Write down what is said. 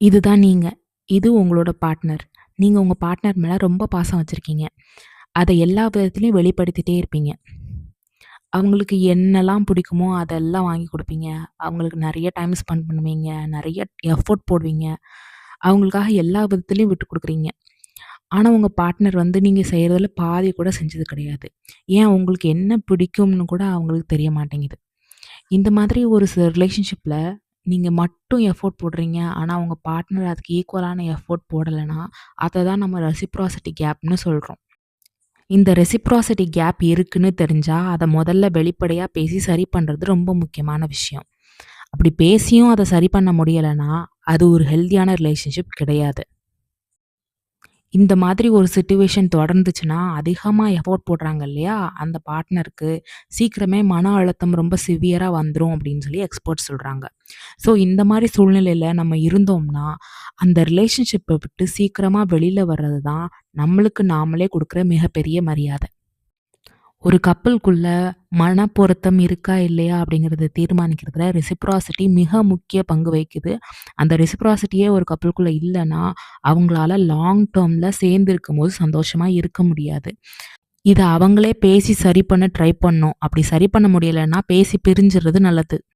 இதுதான் நீங்க. இது உங்களோட பார்ட்னர். நீங்க உங்க பார்ட்னர் மேல ரொம்ப பாசம் வச்சிருக்கீங்க. அத எல்லா விதத்திலயும் வெளிப்படுத்திட்டே இருப்பீங்க. அவங்களுக்கு என்னலாம் பிடிக்குமோ அதெல்லாம் வாங்கி குடுப்பீங்க. அவங்களுக்கு நெறைய டைம் ஸ்பெண்ட் பண்ணுவீங்க. நெறைய எஃபோர்ட் போடுவீங்க. அவங்களுக்காக எல்லா விதத்திலயும் விட்டு குடுக்குறீங்க. ஆனா, உங்க பார்ட்னர் வந்து நீங்க செய்றதுல பாதி கூட செஞ்சது கிடையாது. ஏன் உங்களுக்கு என்ன பிடிக்கும்னு கூட அவங்களுக்கு தெரிய மாட்டேங்குது. இந்த மாதிரி ஒரு ரிலேஷன்ஷிப்ல நீங்க மட்டும் எஃபோர்ட் போடுறீங்க. ஆனா, உங்க பார்ட்னர் அதுக்கு ஈக்குவலான எஃபோர்ட் போடலன்னா, அத தான் நம்ம ரெசிப்ராசிட்டி கேப்ன்னு சொல்றோம். இந்த ரெசிப்ராசிட்டி கேப் இருக்குன்னு தெரிஞ்சா, அத முதல்ல வெளிப்படையா பேசி சரி பண்றது ரொம்ப முக்கியமான விஷயம். அப்படி பேசியும் அத சரி பண்ண முடியலன்னா, அது ஒரு ஹெல்தியான ரிலேஷன்ஷிப் கிடையாது. இந்த மாதிரி ஒரு சிட்யூவேஷன் தொடர்ந்துச்சுன்னா, அதிகமா எஃபோர்ட் போடுறாங்க இல்லையா? அந்த பார்ட்னருக்கு சீக்கிரமே மன அழுத்தம் ரொம்ப சிவியரா வந்துரும் அப்படின்னு சொல்லி எக்ஸ்பர்ட்ஸ் சொல்றாங்க. ஸோ இந்த மாரி சூழ்நிலையில நம்ம இருந்தோம்னா, அந்த ரிலேஷன்ஷிப்ப விட்டு சீக்கிரமா வெளில வர்றது தான் நம்மளுக்கு நாமளே குடுக்குற மிகப்பெரிய மரியாதை. ஒரு கப்பலுக்குள்ள மனப்பொருத்தம் இருக்கா, இல்லையா அப்படிங்கிறத தீர்மானிக்கிறதுல ரெசிப்ராசிட்டி மிக முக்கிய பங்கு வகிக்குது. அந்த ரெசிப்ராசிட்டியே ஒரு கப்பலுக்குள்ள இல்லன்னா, அவங்களால லாங் டெர்ம்ல சேர்ந்து இருக்கும்போது சந்தோஷமா இருக்க முடியாது. இத அவங்களே பேசி சரி பண்ண ட்ரை பண்ணணும். அப்படி சரி பண்ண முடியலன்னா, பேசி பிரிஞ்சுறது நல்லது.